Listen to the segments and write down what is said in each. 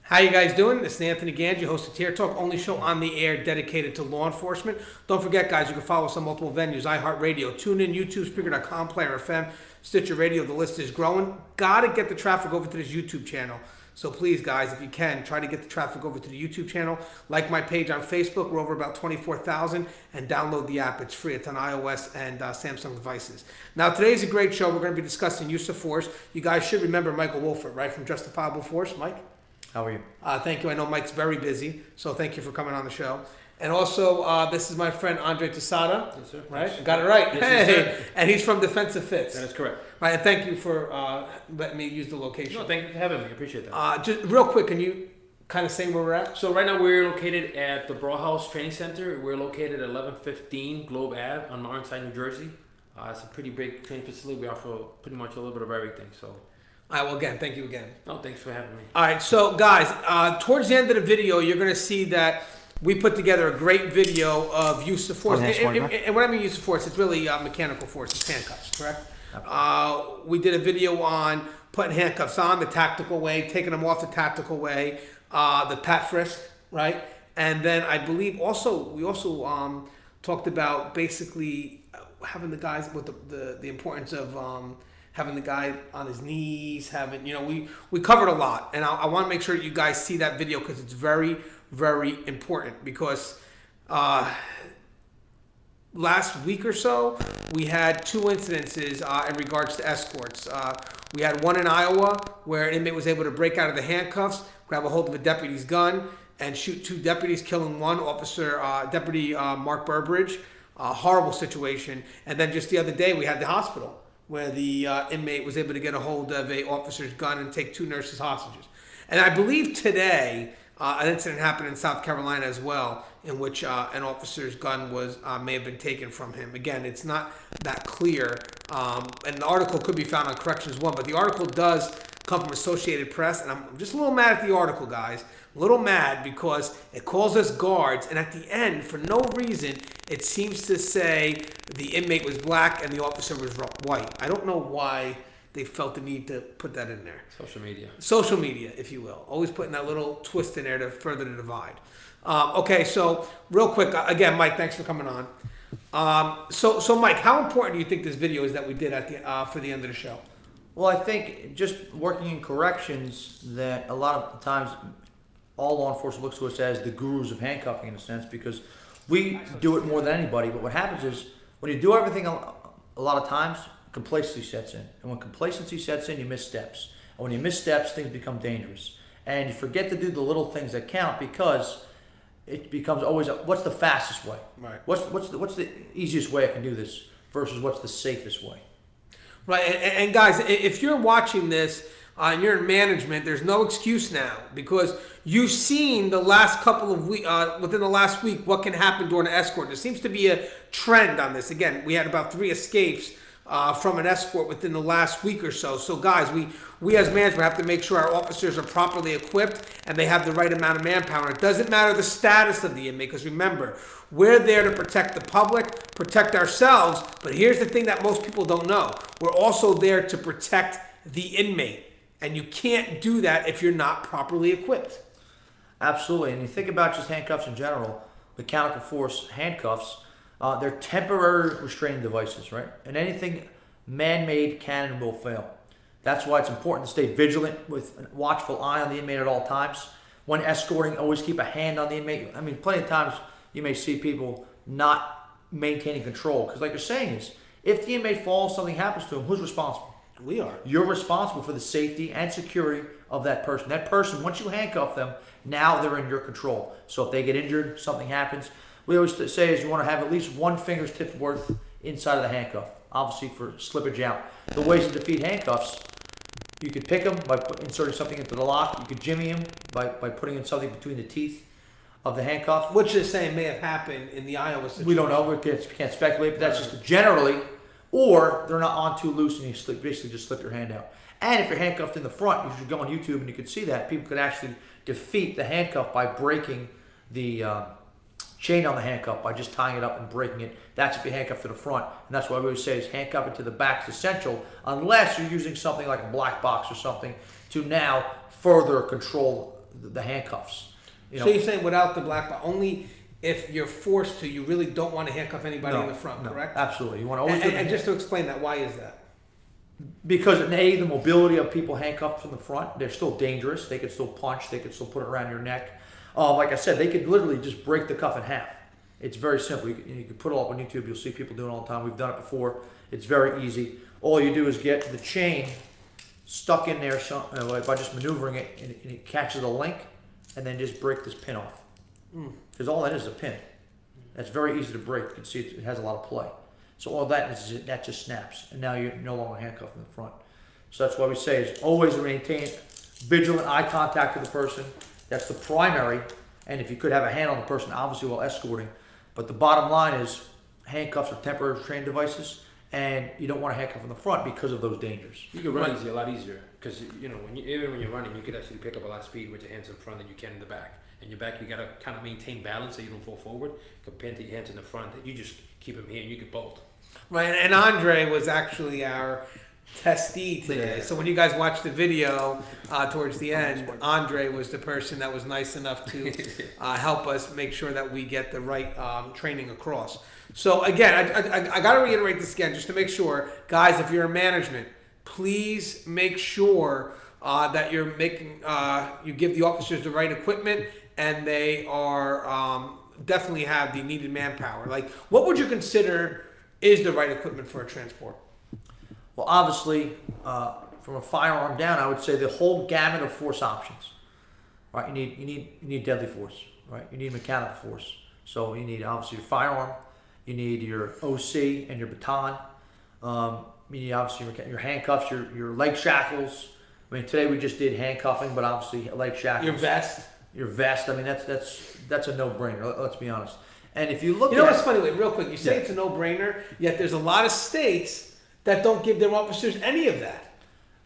How you guys doing? This is Anthony Gangi, host of Tier Talk, only show on the air dedicated to law enforcement. Don't forget, guys, you can follow us on multiple venues: iHeartRadio, TuneIn, YouTube, Spreaker.com, Player FM, Stitcher Radio. The list is growing. Gotta get the traffic over to this YouTube channel. So please, guys, if you can, try to get the traffic over to the YouTube channel. Like my page on Facebook. We're over about 24,000. And download the app. It's free. It's on iOS and Samsung devices. Now, today's a great show. We're going to be discussing use of force. You guys should remember Michael Wolhfert, right, from Justifiable Force. Mike? How are you? Thank you. I know Mike's very busy, so thank you for coming on the show. And also, this is my friend Andre Tosado. Yes, sir. Right? Yes. Got it right. Yes, Hey. And he's from Defensive Fits. That is correct. Right. And thank you for letting me use the location. No, thank you for having me. I appreciate that. Just real quick, can you kind of say where we're at? So right now we're located at the Brauhaus Training Center. We're located at 1115 Globe Ave on Martinside, New Jersey. It's a pretty big training facility. We offer pretty much a little bit of everything. So. All right, well, again, thank you again. No, thanks for having me. All right, so guys, towards the end of the video, you're going to see that we put together a great video of use of force. And when I mean use of force, it's really mechanical force. It's handcuffs, correct? We did a video on putting handcuffs on the tactical way, taking them off the tactical way, the pat frisk, right? And then I believe we also talked about basically having the guys with the importance of having the guy on his knees, we covered a lot. And I want to make sure that you guys see that video because it's very, very important. Because last week or so, we had two incidences in regards to escorts. We had one in Iowa where an inmate was able to break out of the handcuffs, grab a hold of a deputy's gun, and shoot two deputies, killing one officer, Deputy Mark Burbridge. Horrible situation. And then just the other day, we had the hospital, where the inmate was able to get a hold of a officer's gun and take two nurses hostages. And I believe today an incident happened in South Carolina as well, in which an officer's gun may have been taken from him. Again, it's not that clear, and the article could be found on Corrections 1, but the article does come from Associated Press, and I'm just a little mad at the article, guys. A little mad because it calls us guards, and at the end, for no reason, it seems to say the inmate was black and the officer was white. I don't know why they felt the need to put that in there. Social media. Social media, if you will. Always putting that little twist in there to further the divide. Okay, so real quick, again, Mike, thanks for coming on. So Mike, how important do you think this video is that we did at for the end of the show? Well, I think just working in corrections, that a lot of times all law enforcement looks to us as the gurus of handcuffing in a sense, because we do it more than anybody. But what happens is when you do everything a lot of times, complacency sets in. And when complacency sets in, you miss steps. And when you miss steps, things become dangerous. And you forget to do the little things that count because it becomes always what's the fastest way? Right. What's the easiest way I can do this versus what's the safest way? Right, and guys, if you're watching this and you're in management, there's no excuse now, because you've seen the last couple of weeks, within the last week, what can happen during an escort. There seems to be a trend on this. Again, we had about 3 escapes from an escort within the last week or so. So guys, we as management have to make sure our officers are properly equipped and they have the right amount of manpower. It doesn't matter the status of the inmate, because remember, we're there to protect the public, protect ourselves, but here's the thing that most people don't know. We're also there to protect the inmate, and you can't do that if you're not properly equipped. Absolutely, and you think about just handcuffs in general, mechanical force handcuffs, they're temporary restraining devices, right? And anything man-made can and will fail. That's why it's important to stay vigilant with a watchful eye on the inmate at all times. When escorting, always keep a hand on the inmate. I mean, plenty of times you may see people not maintaining control, because like you're saying is, if the inmate falls, something happens to him, who's responsible? We are. You're responsible for the safety and security of that person. That person, once you handcuff them, now they're in your control. So if they get injured, something happens, we always say is you want to have at least one finger's tip worth inside of the handcuff, obviously for slippage out. The ways to defeat handcuffs, you could pick them by inserting something into the lock. You could jimmy them by putting in something between the teeth of the handcuff. Which you're saying may have happened in the Iowa situation. We don't know. We can't speculate, but that's just generally. Or they're not on too loose and you basically just slip your hand out. And if you're handcuffed in the front, you should go on YouTube and you can see that. People could actually defeat the handcuff by breaking the chain on the handcuff, by just tying it up and breaking it. That's if you handcuff to the front. And that's why we always say is handcuff it to the back is essential, unless you're using something like a black box or something to now further control the handcuffs. You know, So you're saying without the black box, only if you're forced to, you really don't want to handcuff anybody in the front, correct? Absolutely. You want to always do And just to explain that, why is that? because the mobility of people handcuffed from the front, they're still dangerous. They could still punch. They could still put it around your neck. Like I said, they could literally just break the cuff in half. It's very simple. You can put it up on YouTube. You'll see people doing it all the time. We've done it before. It's very easy. All you do is get the chain stuck in there by just maneuvering it, and it catches a link, and then just break this pin off. Because all that is a pin. That's very easy to break. You can see it has a lot of play. So all that just snaps, and now you're no longer handcuffed in the front. So that's why we say is always maintain vigilant eye contact with the person. That's the primary. And if you could have a hand on the person, obviously while escorting. But the bottom line is handcuffs are temporary restraint devices, and you don't want to handcuff in the front because of those dangers. You can run a lot easier because even when you're running, you could actually pick up a lot of speed with your hands in front than you can in the back. In your back, you gotta kind of maintain balance so you don't fall forward compared to your hands in the front. You just keep them here and you can bolt. Right, and Andre was actually our testee today. Yeah. So when you guys watched the video towards the end, Andre was the person that was nice enough to help us make sure that we get the right training across. So again, I got to reiterate this again just to make sure, guys, if you're in management, please make sure that you're making you give the officers the right equipment and they are definitely have the needed manpower. Like, what would you consider is the right equipment for a transport? Well, obviously, from a firearm down, I would say the whole gamut of force options. Right, you need deadly force. Right, you need mechanical force. So you need obviously your firearm, you need your OC and your baton. You need obviously your handcuffs, your leg shackles. I mean, today we just did handcuffing, but obviously leg shackles. Your vest. I mean, that's a no-brainer. Let's be honest. And if you look, what's funny? Wait, real quick. You say it's a no-brainer, yet there's a lot of states that don't give their officers any of that.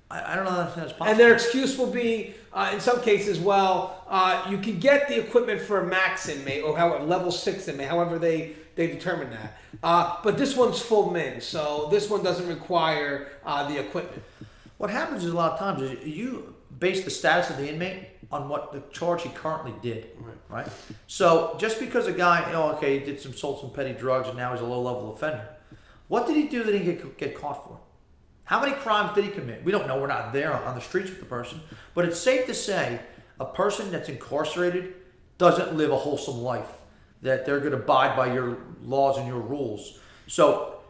I don't know if that's possible. And their excuse will be, in some cases, you can get the equipment for a max inmate or however level 6 inmate, however they determine that. But this one's full min, so this one doesn't require the equipment. What happens is a lot of times is you base the status of the inmate on what the charge he currently did, right? So just because a guy, he did sold some petty drugs and now he's a low-level offender. What did he do that he didn't get caught for? How many crimes did he commit? We don't know. We're not there on the streets with the person. But it's safe to say a person that's incarcerated doesn't live a wholesome life, that they're going to abide by your laws and your rules. So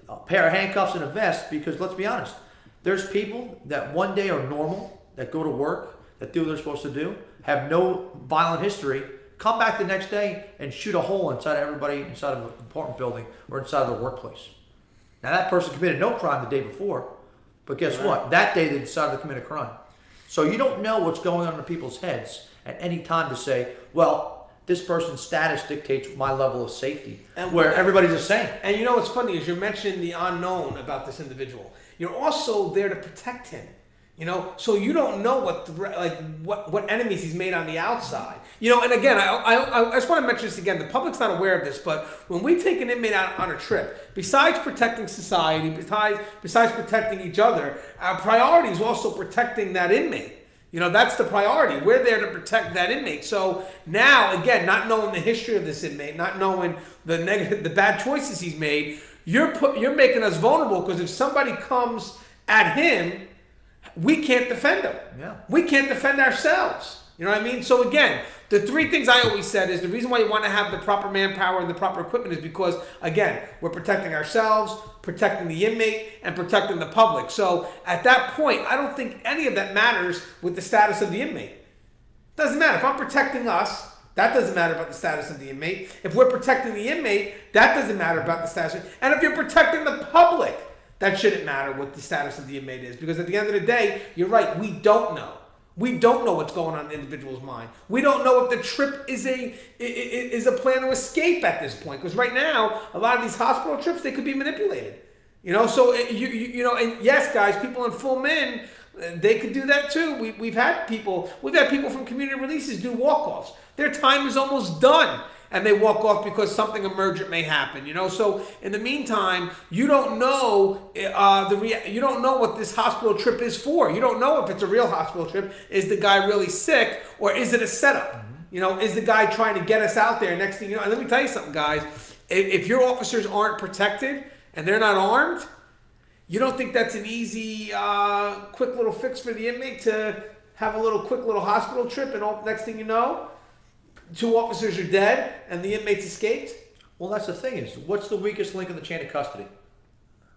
a pair of handcuffs and a vest, because let's be honest, there's people that one day are normal, that go to work, that do what they're supposed to do, have no violent history, come back the next day and shoot a hole inside everybody inside of an apartment building or inside of their workplace. Now that person committed no crime the day before, but guess what? That day they decided to commit a crime. So you don't know what's going on in people's heads at any time to say, well, this person's status dictates my level of safety, and where everybody's the same. And you know what's funny is you're mentioning the unknown about this individual. You're also there to protect him. So you don't know what enemies he's made on the outside. And again, I just want to mention this again. The public's not aware of this, but when we take an inmate out on a trip, besides protecting society, besides protecting each other, our priority is also protecting that inmate. That's the priority. We're there to protect that inmate. So now, again, not knowing the history of this inmate, not knowing the bad choices he's made, you're making us vulnerable, because if somebody comes at him, we can't defend him. Yeah. We can't defend ourselves. You know what I mean? So again, the three things I always said is the reason why you want to have the proper manpower and the proper equipment is because, again, we're protecting ourselves, protecting the inmate, and protecting the public. So at that point, I don't think any of that matters with the status of the inmate. Doesn't matter. If I'm protecting us, that doesn't matter about the status of the inmate. If we're protecting the inmate, that doesn't matter about the status. And if you're protecting the public, that shouldn't matter what the status of the inmate is. Because at the end of the day, you're right, we don't know. We don't know what's going on in the individual's mind. We don't know if the trip is a plan to escape at this point. Because right now, a lot of these hospital trips, they could be manipulated. So and yes, guys, people in full min, they could do that too. We've had people from community releases do walk-offs. Their time is almost done. and they walk off because something emergent may happen. You know, so in the meantime, you don't know you don't know what this hospital trip is for. You don't know if it's a real hospital trip. Is the guy really sick, or is it a setup? You know, is the guy trying to get us out there? Next thing you know, and let me tell you something, guys. If your officers aren't protected and they're not armed, you don't think that's an easy, quick little fix for the inmate to have a quick little hospital trip, and next thing you know, 2 officers are dead and the inmates escaped? Well, that's the thing is, what's the weakest link in the chain of custody?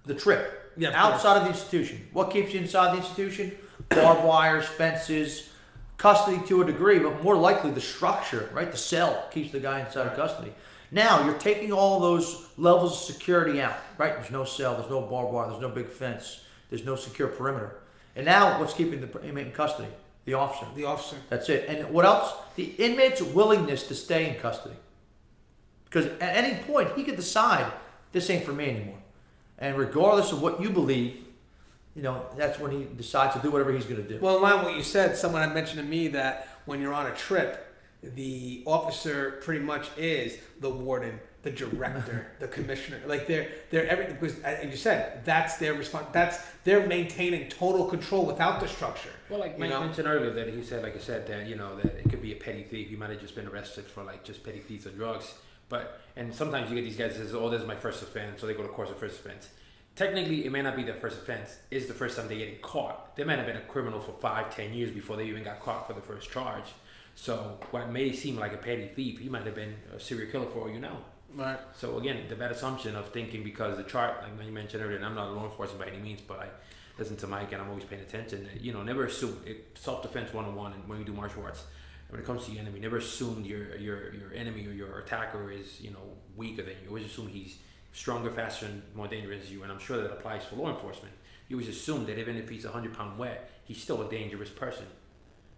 The trip. Yeah, outside of the institution. What keeps you inside the institution? Barbed wires, fences, custody to a degree, but more likely the structure, right? The cell keeps the guy inside of custody. Now, you're taking all those levels of security out, right? There's no cell, there's no barbed wire, there's no big fence, there's no secure perimeter. And now, what's keeping the inmate in custody? The officer. The officer. That's it. And what else? The inmate's willingness to stay in custody. Because at any point, he could decide, this ain't for me anymore. And regardless of what you believe, you know, that's when he decides to do whatever he's going to do. Well, in line with what you said, someone had mentioned to me that when you're on a trip, the officer pretty much is the warden, the director, the commissioner. Like they're everything, because as you said, that's their response. They're maintaining total control without the structure. Well, like Mike mentioned earlier, that he said, like I said, that that it could be a petty thief. He might have just been arrested for like just petty thieves of drugs. And sometimes you get these guys that says, "Oh, this is my first offense," so they go to court of first offense. Technically, it may not be their first offense. It's the first time they're getting caught. They might have been a criminal for 5-10 years before they even got caught for the first charge. So what may seem like a petty thief, he might have been a serial killer for all you know. Right. So again, the bad assumption of thinking because the chart, like you mentioned earlier, and I'm not a law enforcement by any means, but I listen to Mike and I'm always paying attention. Never assume self-defense 101, and when you do martial arts, when it comes to your enemy, never assume your enemy or your attacker is weaker than you. Always assume he's stronger, faster, and more dangerous than you. And I'm sure that applies for law enforcement. You always assume that even if he's 100-pound wet, he's still a dangerous person.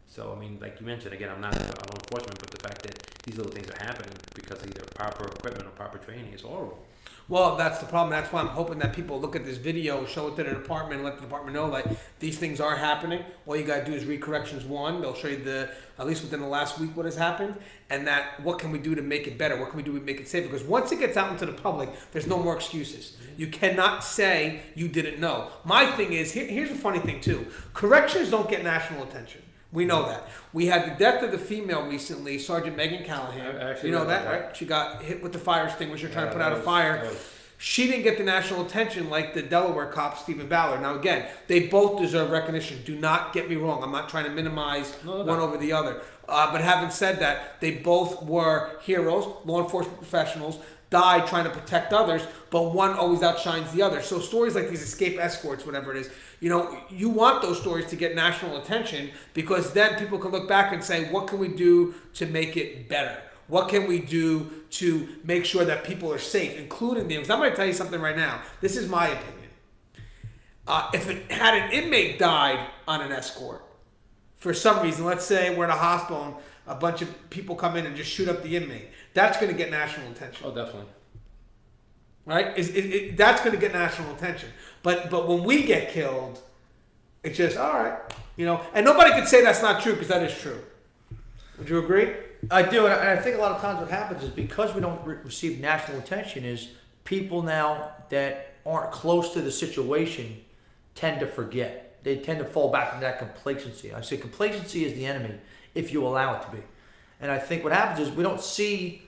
So, I mean, like you mentioned, again, I'm not law enforcement, but the fact that these little things are happening because of either proper equipment or proper training is horrible. Well, that's the problem. That's why I'm hoping that people look at this video, show it to the department, and let the department know, like, these things are happening. All you got to do is read Corrections 1. They'll show you at least within the last week, what has happened, and that what can we do to make it better? What can we do to make it safer? Because once it gets out into the public, there's no more excuses. You cannot say you didn't know. My thing is, here's a funny thing, too. Corrections don't get national attention. We know that. We had the death of the female recently, Sergeant Megan Callahan. You know that, right? She got hit with the fire extinguisher trying to put out a fire. She didn't get the national attention like the Delaware cop, Stephen Ballard. Now, again, they both deserve recognition. Do not get me wrong. I'm not trying to minimize one over the other. But having said that, they both were heroes, law enforcement professionals, died trying to protect others, but one always outshines the other. So stories like these escape escorts, whatever it is, you want those stories to get national attention, because then people can look back and say, what can we do to make it better? What can we do to make sure that people are safe, including them? Because I'm going to tell you something right now. This is my opinion. If it had an inmate died on an escort, for some reason, let's say we're in a hospital and a bunch of people come in and just shoot up the inmate, that's going to get national attention. Oh, definitely. Right? That's going to get national attention. But when we get killed, it's just, all right. And nobody could say that's not true, because that is true. Would you agree? I do, and I think a lot of times what happens is because we don't receive national attention is people now that aren't close to the situation tend to forget. They tend to fall back into that complacency. I say complacency is the enemy if you allow it to be. And I think what happens is we don't see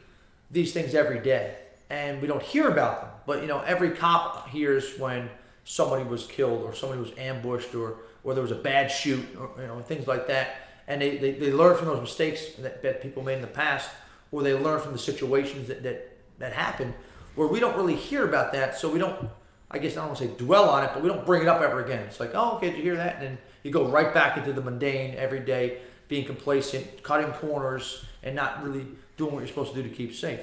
these things every day, and we don't hear about them. But, every cop hears when somebody was killed or somebody was ambushed or there was a bad shoot or, things like that. And they learn from those mistakes that people made in the past, or they learn from the situations that happened, where we don't really hear about that. So we don't, I guess I don't want to say dwell on it, but we don't bring it up ever again. It's like, oh, okay, did you hear that? And then you go right back into the mundane, everyday, being complacent, cutting corners, and not really doing what you're supposed to do to keep safe.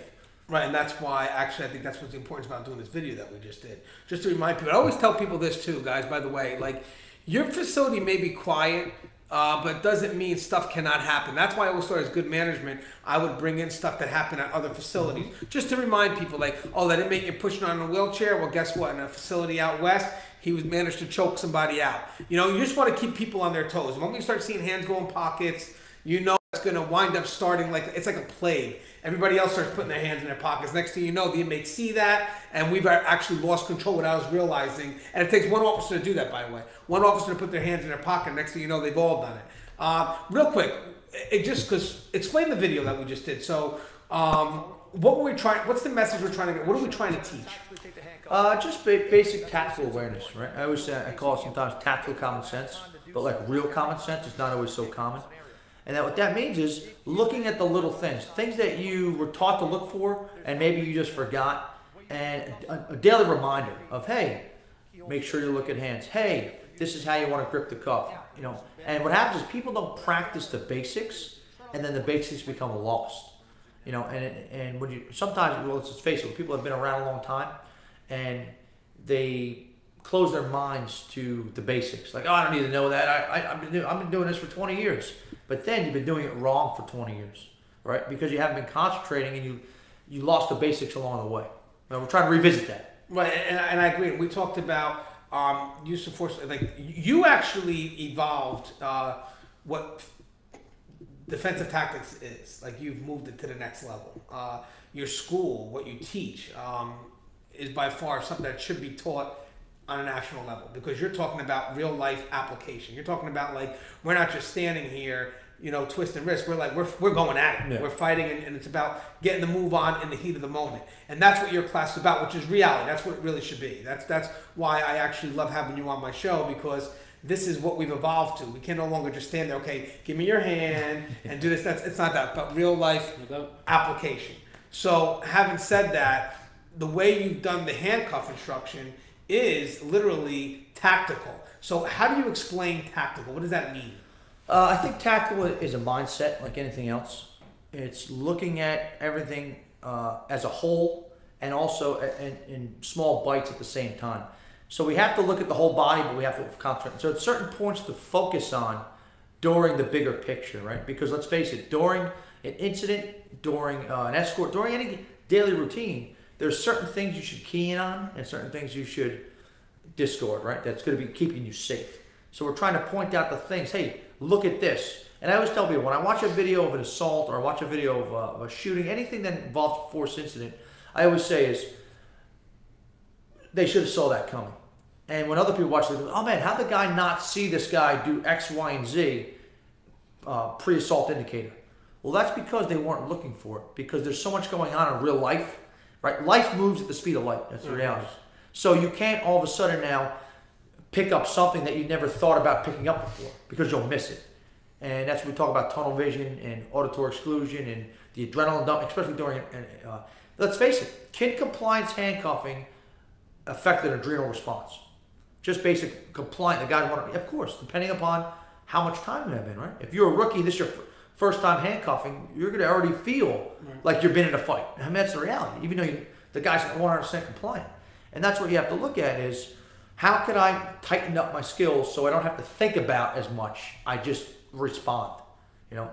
Right, and that's why, actually, I think that's what's important about doing this video that we just did. Just to remind people, I always tell people this too, guys, by the way, like, your facility may be quiet, but it doesn't mean stuff cannot happen. That's why I always thought as good management, I would bring in stuff that happened at other facilities, just to remind people, like, oh, that inmate you're pushing on in a wheelchair, well, guess what? In a facility out west, he managed to choke somebody out. You just want to keep people on their toes. When we start seeing hands go in pockets, It's going to wind up starting it's like a plague. Everybody else starts putting their hands in their pockets. Next thing you know, the inmates see that, and we've actually lost control without us realizing. And it takes one officer to do that, by the way. One officer to put their hands in their pocket. Next thing you know, they've all done it. Real quick, explain the video that we just did. So, what were we trying? What's the message we're trying to get? What are we trying to teach? Just basic tactical awareness, right? I always say, I call it sometimes tactical common sense, but like real common sense is not always so common. And what that means is looking at the little things that you were taught to look for, and maybe you just forgot, and a daily reminder of, hey, make sure you look at hands. Hey, this is how you want to grip the cuff. And what happens is people don't practice the basics, and then the basics become lost. And when you sometimes, well, let's just face it, when people have been around a long time, and they close their minds to the basics, like, oh, I don't need to know that. I've been doing this for 20 years. But then you've been doing it wrong for 20 years, right? Because you haven't been concentrating, and you lost the basics along the way. Now, we're trying to revisit that. Right, and I agree. We talked about use of force. Like, you actually evolved what defensive tactics is. Like, you've moved it to the next level. Your school, what you teach, is by far something that should be taught on a national level, because you're talking about real life application. You're talking about, like, we're not just standing here, twisting wrists. We're going at it. Yeah. We're fighting, and it's about getting the move on in the heat of the moment. And that's what your class is about, which is reality. That's what it really should be. That's why I actually love having you on my show, because this is what we've evolved to. We can no longer just stand there, okay, give me your hand and do this. It's not that, but real life application. So having said that, the way you've done the handcuff instruction is literally tactical. So how do you explain tactical? What does that mean? I think tactical is a mindset like anything else. It's looking at everything as a whole, and also in small bites at the same time. So we have to look at the whole body, but we have to concentrate. So at certain points to focus on during the bigger picture, right? Because let's face it, during an incident, during an escort, during any daily routine, there's certain things you should key in on and certain things you should discard, right? That's going to be keeping you safe. So we're trying to point out the things. Hey, look at this. And I always tell people, when I watch a video of an assault or I watch a video of a shooting, anything that involves a force incident, I always say is, they should have saw that coming. And when other people watch, they go, oh man, how'd the guy not see this guy do X, Y, and Z pre-assault indicator? Well, that's because they weren't looking for it, because there's so much going on in real life. Right? Life moves at the speed of light. That's the reality. So you can't all of a sudden now pick up something that you never thought about picking up before, because you'll miss it. And that's when we talk about tunnel vision and auditory exclusion and the adrenaline dump, especially during let's face it, kid compliance handcuffing affected adrenal response. Just basic compliance. The guys want to, of course, depending upon how much time you have in, right? If you're a rookie, this is your first time handcuffing, you're going to already feel like you've been in a fight. I mean, that's the reality, even though the guy's 100% compliant. And that's what you have to look at is, how can I tighten up my skills so I don't have to think about as much? I just respond,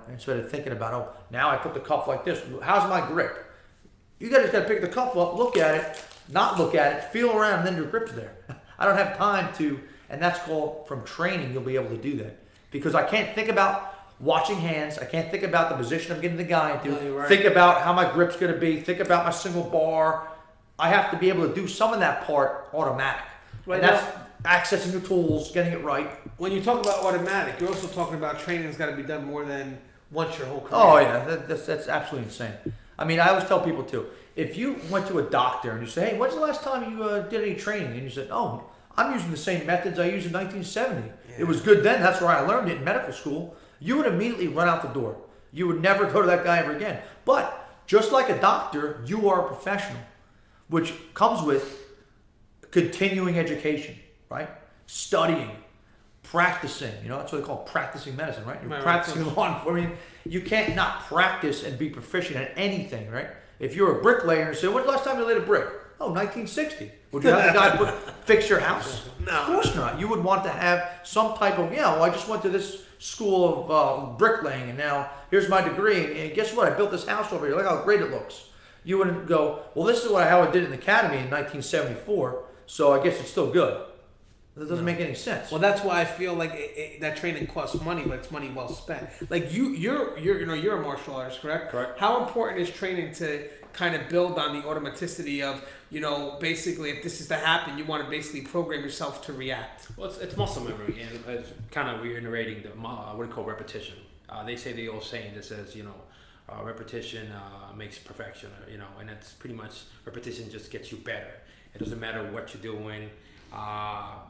instead of thinking about, oh, now I put the cuff like this. How's my grip? You guys got to pick the cuff up, look at it, not look at it, feel around, and then your grip's there. I don't have time to, and that's called, from training, you'll be able to do that. Because I can't think about watching hands. I can't think about the position I'm getting the guy into. No, right. Think about how my grip's going to be. Think about my single bar. I have to be able to do some of that part automatic. Right. And that's accessing your tools, getting it right. When you talk about automatic, you're also talking about training that's got to be done more than once your whole career. Oh, yeah. That's absolutely insane. I mean, I always tell people, too, if you went to a doctor and you say, hey, when's the last time you did any training? And you said, oh, I'm using the same methods I used in 1970. Yeah. It was good then. That's where I learned it in medical school. You would immediately run out the door. You would never go to that guy ever again. But just like a doctor, you are a professional, which comes with continuing education, right? Studying, practicing. That's what they call practicing medicine, right? You're practicing law enforcement. You can't not practice and be proficient at anything, right? If you're a bricklayer and say, when's the last time you laid a brick? Oh, 1960. Would you have the guy fix your house? No. Of course not. You would want to have some type of, I just went to this school of bricklaying, and now here's my degree, and guess what? I built this house over here. Look how great it looks. You wouldn't go, well, this is how I did it in the academy in 1974, so I guess it's still good. That doesn't make any sense. Well, that's why I feel like that training costs money, but it's money well spent. Like you're a martial artist, correct? Correct. How important is training to kind of build on the automaticity of, basically if this is to happen, you want to basically program yourself to react? Well, it's muscle memory, and it's kind of reiterating the what we call repetition. They say the old saying that says, repetition makes perfection, and it's pretty much repetition just gets you better. It doesn't matter what you're doing.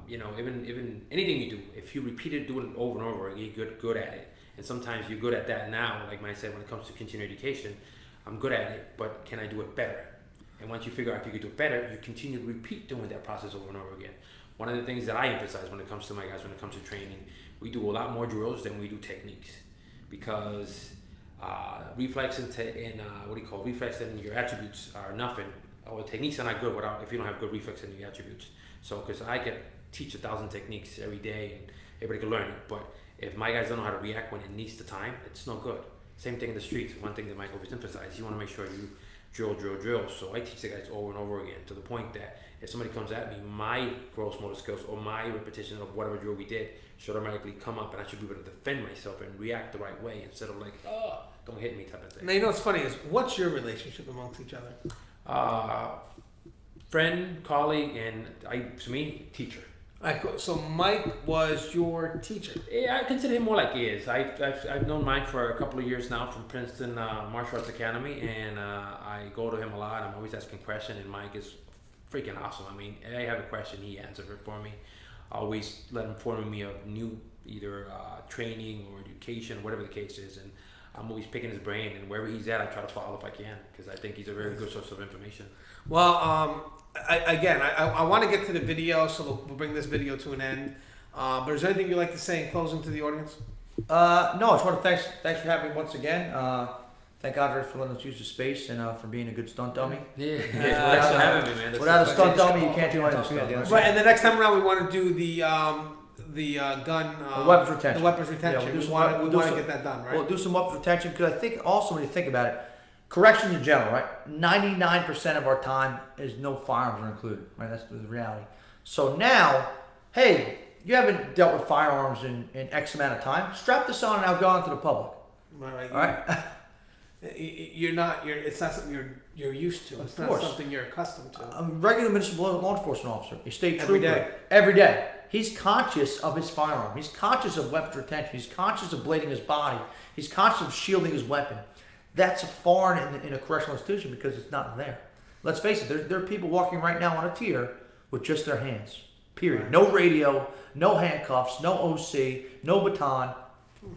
Even anything you do, if you repeat it, do it over and over, you get good at it. And sometimes you're good at that now. Like when I said, when it comes to continuing education, I'm good at it, but can I do it better? And once you figure out if you can do it better, you continue to repeat doing that process over and over again. One of the things that I emphasize when it comes to my guys, when it comes to training, we do a lot more drills than we do techniques, because reflex and reflex and your attributes are nothing. Or techniques are not good if you don't have good reflex and your attributes. So, because I could teach 1,000 techniques every day and everybody can learn it, but if my guys don't know how to react when it needs the time, it's no good. Same thing in the streets. One thing that Mike always emphasizes, you want to make sure you drill. So I teach the guys over and over again, to the point that if somebody comes at me, my gross motor skills or my repetition of whatever drill we did should automatically come up, and I should be able to defend myself and react the right way, instead of like, oh, don't hit me type of thing. Now, what's funny is, what's your relationship amongst each other? Friend, colleague, and to me, teacher. All right, cool. So Mike was your teacher. Yeah, I consider him more like he is. I've known Mike for a couple of years now from Princeton Martial Arts Academy, and I go to him a lot. I'm always asking questions, and Mike is freaking awesome. I mean, I have a question, he answers it for me. I always let him inform me of new either training or education, whatever the case is, and I'm always picking his brain, and wherever he's at, I try to follow if I can, because I think he's a very good source of information. Well, I want to get to the video, so we'll bring this video to an end. But is there anything you'd like to say in closing to the audience? No, I just want to thanks for having me once again. Thank Andre for letting us use the space and for being a good stunt dummy. Yeah, thanks for having me, man. Without a stunt dummy, you can't do anything. Right, and the next time around, we want to do the gun, the weapons retention. The weapons retention. Yeah, we want to get that done, right? We'll do some weapons retention, because I think also when you think about it, corrections in general, right? 99% of our time is no firearms are included, right? That's the reality. So now, hey, you haven't dealt with firearms in X amount of time. Strap this on and now go on to the public. Right. All right. It's not something you're used to. It's not something you're accustomed to. A regular municipal law enforcement officer, a state Every trooper, day. every day. He's conscious of his firearm. He's conscious of weapons retention. He's conscious of blading his body. He's conscious of shielding his weapon. That's foreign in a correctional institution, because it's not there. Let's face it, there are people walking right now on a tier with just their hands. Period. Right. No radio, no handcuffs, no OC, no baton,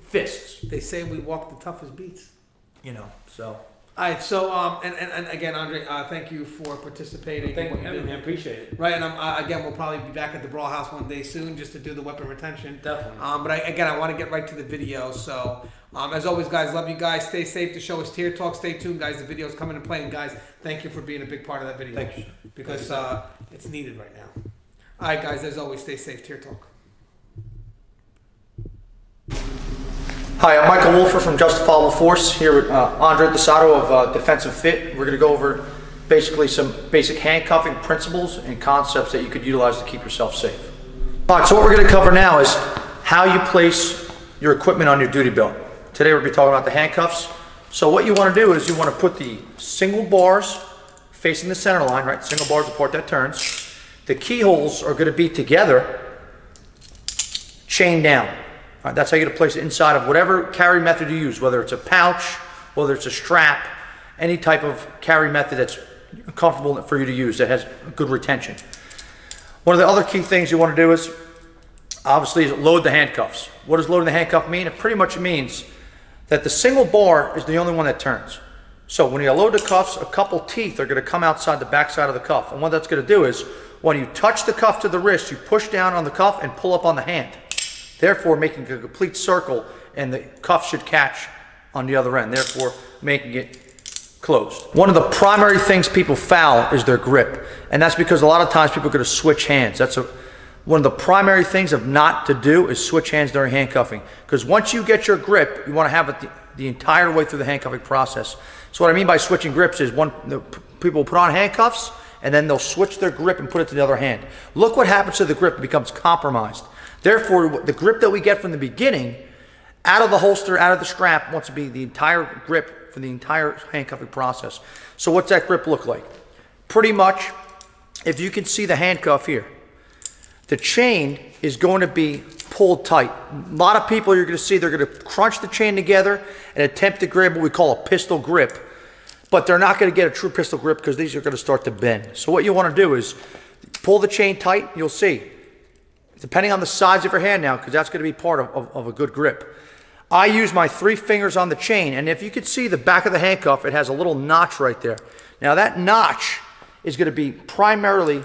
fists. They say we walk the toughest beats. So. All right, so and again, Andre, thank you for participating. Thank you, I appreciate it. Right, and again, we'll probably be back at the Brawl House one day soon just to do the weapon retention. Definitely. But I want to get right to the video. So, as always, guys, love you guys. Stay safe. The show is Tier Talk. Stay tuned, guys. The video's coming and playing, guys. Thank you for being a big part of that video. Thank you, because it's needed right now. All right, guys. As always, stay safe. Tier Talk. Hi, I'm Michael Wolhfert from Justifiable Force, here with Andre Tosado of Defensive Fit. We're going to go over basically some basic handcuffing principles and concepts that you could utilize to keep yourself safe. All right, so what we're going to cover now is how you place your equipment on your duty belt. Today we're going to be talking about the handcuffs. So what you want to do is you want to put the single bars facing the center line, right? Single bars, the part that turns. The keyholes are going to be together, chained down. All right, that's how you're going to place it inside of whatever carry method you use, whether it's a pouch, whether it's a strap, any type of carry method that's comfortable for you to use that has good retention. One of the other key things you want to do is, obviously, is load the handcuffs. What does loading the handcuff mean? It pretty much means that the single bar is the only one that turns. So when you load the cuffs, a couple teeth are going to come outside the back side of the cuff. And what that's going to do is, when you touch the cuff to the wrist, you push down on the cuff and pull up on the hand, therefore making a complete circle, and the cuff should catch on the other end, therefore making it closed. One of the primary things people foul is their grip, and that's because a lot of times people are going to switch hands. That's one of the primary things of not to do is switch hands during handcuffing, because once you get your grip, you want to have it the entire way through the handcuffing process. So what I mean by switching grips is people put on handcuffs and then they'll switch their grip and put it to the other hand. Look what happens to the grip. It becomes compromised. Therefore, the grip that we get from the beginning, out of the holster, out of the strap, wants to be the entire grip for the entire handcuffing process. So what's that grip look like? Pretty much, if you can see the handcuff here, the chain is going to be pulled tight. A lot of people you're going to see, they're going to crunch the chain together and attempt to grab what we call a pistol grip, but they're not going to get a true pistol grip because these are going to start to bend. So what you want to do is pull the chain tight. You'll see, depending on the size of your hand now, because that's going to be part of a good grip. I use my 3 fingers on the chain, and if you can see the back of the handcuff, it has a little notch right there. Now that notch is going to be primarily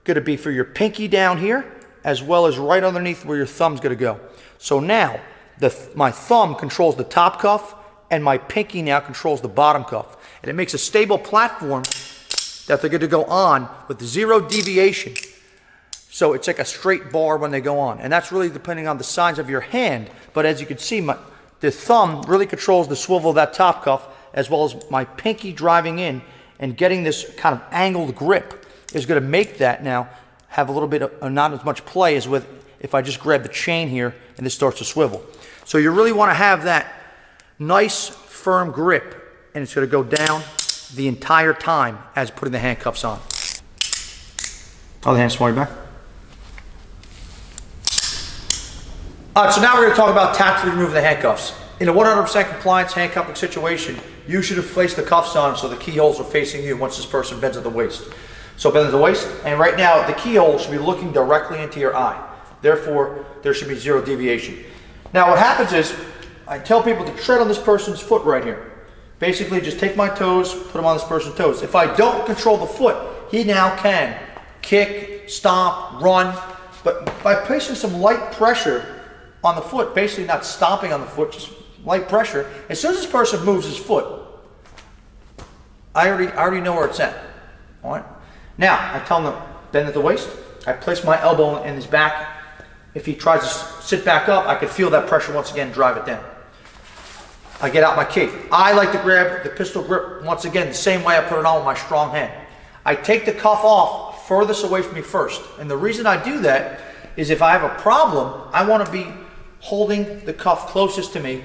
going to be for your pinky down here, as well as right underneath where your thumb's going to go. So now, my thumb controls the top cuff, and my pinky now controls the bottom cuff. And it makes a stable platform that they're going to go on with 0 deviation. So it's like a straight bar when they go on. And that's really depending on the size of your hand. But as you can see, the thumb really controls the swivel of that top cuff, as well as my pinky driving in and getting this kind of angled grip is going to make that now have a little bit of not as much play as with if I just grab the chain here and this starts to swivel. So you really want to have that nice firm grip, and it's going to go down the entire time as putting the handcuffs on. Other hand, smart back. All right, so now we're going to talk about tactically removing the handcuffs. In a 100% compliance handcuffing situation, you should have placed the cuffs on so the keyholes are facing you once this person bends at the waist. So bend at the waist, and right now the keyhole should be looking directly into your eye. Therefore, there should be 0 deviation. Now what happens is, I tell people to tread on this person's foot right here. Basically, just take my toes, put them on this person's toes. If I don't control the foot, he now can kick, stomp, run, but by placing some light pressure on the foot, basically not stomping on the foot, just light pressure, as soon as this person moves his foot, I already know where it's at. All right? Now, I tell him to bend at the waist. I place my elbow in his back. If he tries to sit back up, I can feel that pressure once again, drive it down. I get out my key. I like to grab the pistol grip once again the same way I put it on with my strong hand. I take the cuff off furthest away from me first. And the reason I do that is if I have a problem, I want to be holding the cuff closest to me,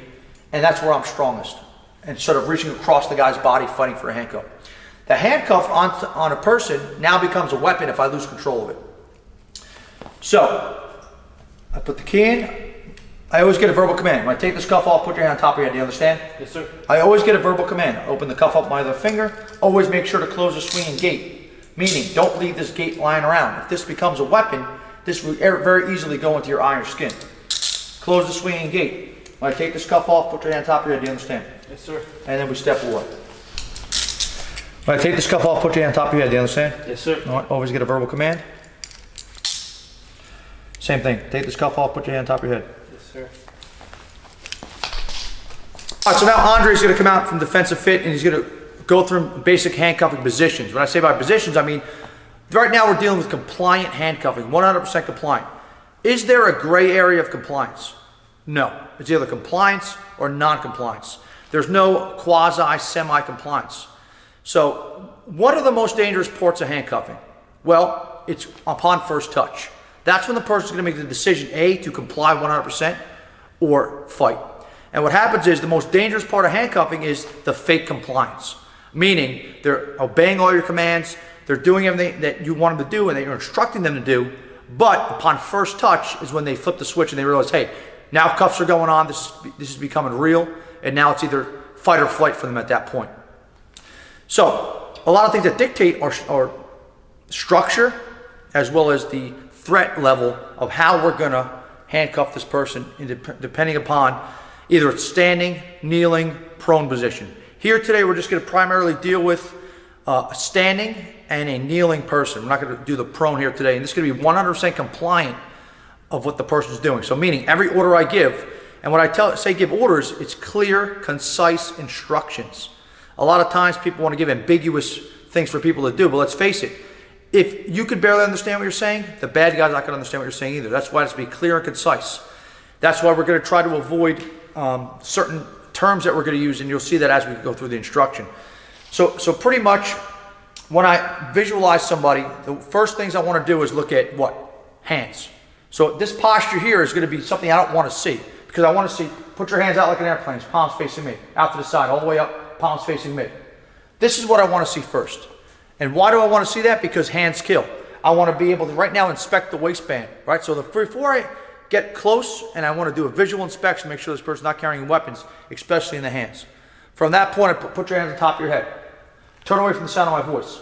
and that's where I'm strongest, instead of reaching across the guy's body fighting for a handcuff. The handcuff on a person now becomes a weapon if I lose control of it. So, I put the key in. I always get a verbal command. When I take this cuff off, put your hand on top of your head. Do you understand? Yes, sir. I always get a verbal command. Open the cuff up with my other finger. Always make sure to close the swinging gate. Meaning, don't leave this gate lying around. If this becomes a weapon, this will very easily go into your eye or skin. Close the swinging gate. When I take this cuff off, put your hand on top of your head. Do you understand? Yes, sir. And then we step away. When I take this cuff off, put your hand on top of your head. Do you understand? Yes, sir. All right, always get a verbal command. Same thing. Take this cuff off, put your hand on top of your head. Yes, sir. All right, so now Andre's going to come out from defensive fit and he's going to go through basic handcuffing positions. When I say by positions, I mean right now we're dealing with compliant handcuffing, 100% compliant. Is there a gray area of compliance? No. It's either compliance or non-compliance. There's no quasi, semi-compliance. So what are the most dangerous parts of handcuffing? Well, it's upon first touch. That's when the person's going to make the decision, A, to comply 100% or fight. And what happens is the most dangerous part of handcuffing is the fake compliance. Meaning they're obeying all your commands, they're doing everything that you want them to do and that you're instructing them to do, but upon first touch is when they flip the switch and they realize, hey, now cuffs are going on, this is becoming real, and now it's either fight or flight for them at that point. So a lot of things that dictate our structure as well as the threat level of how we're going to handcuff this person depending upon either it's standing, kneeling, prone position. Here today we're just going to primarily deal with standing and a kneeling person. We're not going to do the prone here today, and this is going to be 100% compliant of what the person's doing. So meaning every order I give, and when I say give orders, it's clear, concise instructions. A lot of times people want to give ambiguous things for people to do, but let's face it, if you could barely understand what you're saying, the bad guy's not going to understand what you're saying either. That's why it has to be clear and concise. That's why we're going to try to avoid certain terms that we're going to use, and you'll see that as we go through the instruction. So pretty much when I visualize somebody, the first things I want to do is look at what? Hands. So this posture here is going to be something I don't want to see, because I want to see, put your hands out like an airplane, palms facing me, out to the side, all the way up, palms facing me. This is what I want to see first. And why do I want to see that? Because hands kill. I want to be able to right now inspect the waistband, right? So before I get close and I want to do a visual inspection, make sure this person's not carrying weapons, especially in the hands. From that point, put your hands on top of your head. Turn away from the sound of my voice.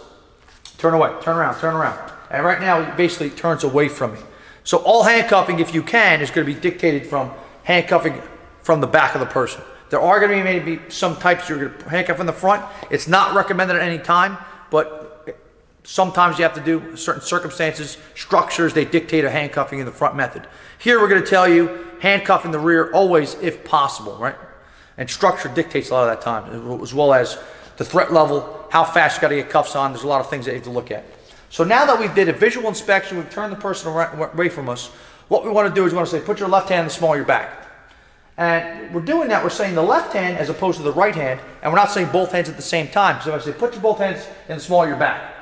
Turn away, turn around, turn around. And right now, he basically turns away from me. So all handcuffing, if you can, is going to be dictated from handcuffing from the back of the person. There are going to be maybe some types you're going to handcuff in the front. It's not recommended at any time, but sometimes you have to do certain circumstances, structures, they dictate a handcuffing in the front method. Here we're going to tell you handcuffing the rear always if possible, right? And structure dictates a lot of that time, as well as the threat level, how fast you got to get cuffs on. There's a lot of things that you have to look at. So now that we did a visual inspection, we've turned the person away from us, what we want to do is we want to say, put your left hand in the small of your back. And we're doing that, we're saying the left hand as opposed to the right hand, and we're not saying both hands at the same time. So if I say, put your both hands in the small of your back.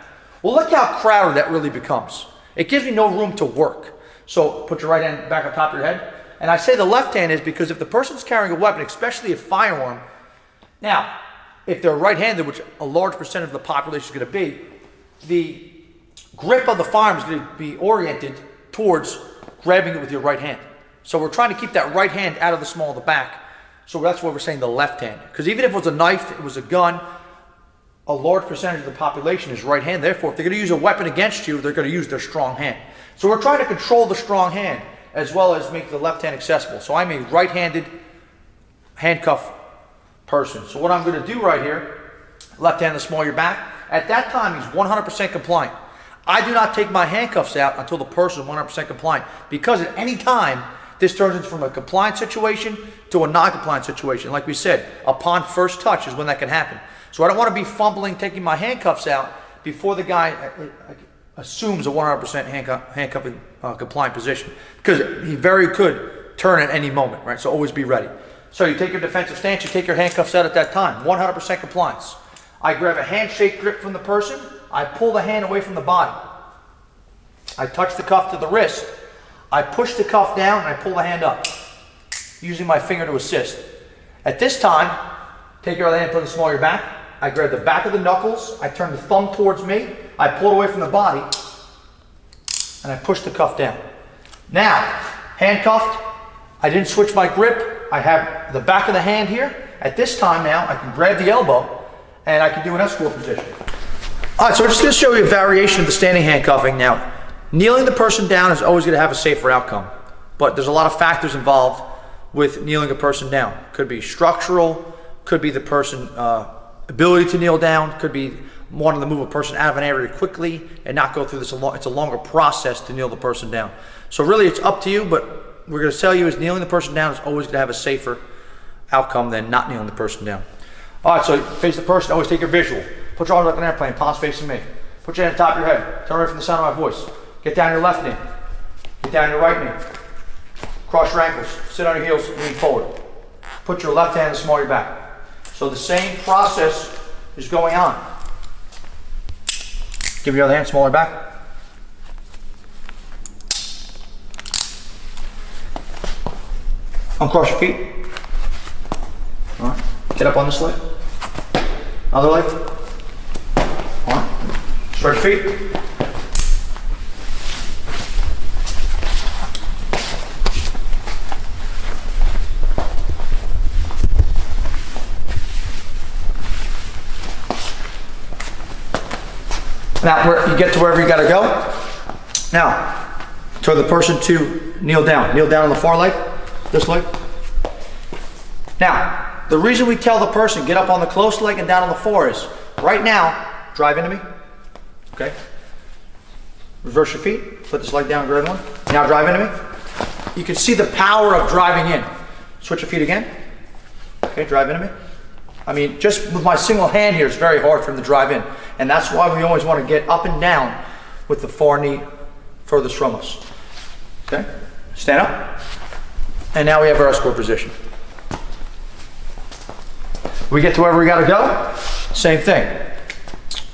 Well, look how crowded that really becomes. It gives me no room to work. So put your right hand back on top of your head. And I say the left hand is because if the person's carrying a weapon, especially a firearm, now, if they're right-handed, which a large percent of the population is going to be, the grip of the firearm is going to be oriented towards grabbing it with your right hand. So we're trying to keep that right hand out of the small of the back. So that's why we're saying the left hand. Because even if it was a knife, it was a gun, a large percentage of the population is right-handed. Therefore, if they're going to use a weapon against you, they're going to use their strong hand. So we're trying to control the strong hand as well as make the left hand accessible. So I'm a right-handed handcuff person. So what I'm going to do right here, left hand in the small of your back, at that time he's 100% compliant. I do not take my handcuffs out until the person is 100% compliant, because at any time this turns into from a compliant situation to a non-compliant situation. Like we said, upon first touch is when that can happen. So I don't want to be fumbling taking my handcuffs out before the guy assumes a 100% handcuffing compliant position, because he very could turn at any moment, right? So always be ready. So you take your defensive stance, you take your handcuffs out at that time, 100% compliance. I grab a handshake grip from the person, I pull the hand away from the body. I touch the cuff to the wrist, I push the cuff down and I pull the hand up, using my finger to assist. At this time, take your other hand, put it in the small of your back, I grab the back of the knuckles, I turn the thumb towards me, I pull it away from the body, and I push the cuff down. Now, handcuffed, I didn't switch my grip, I have the back of the hand here. At this time now, I can grab the elbow, and I can do an escort position. All right, so we're just going to show you a variation of the standing handcuffing. Now, kneeling the person down is always going to have a safer outcome, but there's a lot of factors involved with kneeling a person down. Could be structural, could be the person ability to kneel down, could be wanting to move a person out of an area quickly and not go through this. It's a longer process to kneel the person down. So really it's up to you, but we're going to tell you is kneeling the person down is always going to have a safer outcome than not kneeling the person down. All right, so face the person, always take your visual. Put your arms like an airplane, palms facing me. Put your hand on top of your head. Turn away from the sound of my voice. Get down your left knee. Get down your right knee. Cross your ankles. Sit on your heels, lean forward. Put your left hand in the small of your back. So the same process is going on. Give your other hand smaller back. Uncross your feet. All right. Get up on this leg. Other leg. All right. Stretch your feet. Now, you get to wherever you got to go. Now, tell the person to kneel down. Kneel down on the far leg, this leg. Now, the reason we tell the person get up on the close leg and down on the far is, right now, drive into me. Okay. Reverse your feet. Put this leg down, grab one. Now drive into me. You can see the power of driving in. Switch your feet again. Okay, drive into me. I mean, just with my single hand here, it's very hard for him to drive in. And that's why we always want to get up and down with the far knee furthest from us. Okay? Stand up. And now we have our escort position. We get to wherever we got to go. Same thing.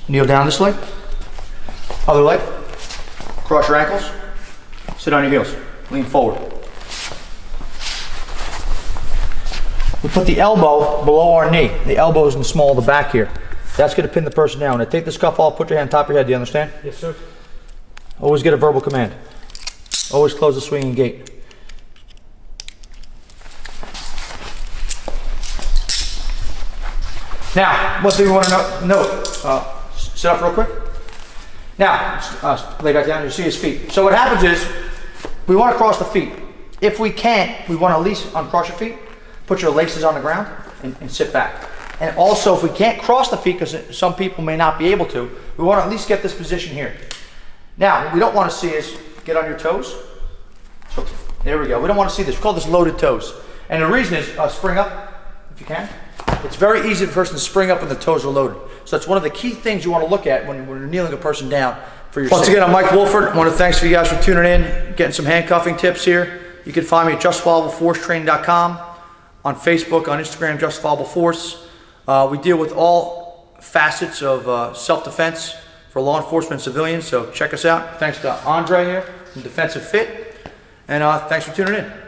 Kneel down this leg. Other leg. Cross your ankles. Sit on your heels. Lean forward. We put the elbow below our knee. The elbow is in the small of the back here. That's going to pin the person down. Now take the scuff off, put your hand on top of your head. Do you understand? Yes, sir. Always get a verbal command. Always close the swinging gate. Now, one thing we want to note. Sit up real quick. Now, lay back down. You see his feet. So what happens is, we want to cross the feet. If we can't, we want to at least uncross your feet, put your laces on the ground, and sit back. And also, if we can't cross the feet, because some people may not be able to, we want to at least get this position here. Now, what we don't want to see is get on your toes. So, there we go. We don't want to see this. We call this loaded toes. And the reason is spring up, if you can. It's very easy for a person to spring up when the toes are loaded. So that's one of the key things you want to look at when you're kneeling a person down for your Once again, I'm Mike Wolhfert. I want to thanks for you guys for tuning in, getting some handcuffing tips here. You can find me at justifiableforcetraining.com, on Facebook, on Instagram, Justifiable Force. We deal with all facets of self-defense for law enforcement and civilians, so check us out. Thanks to Andre here from Defensive Fit, and thanks for tuning in.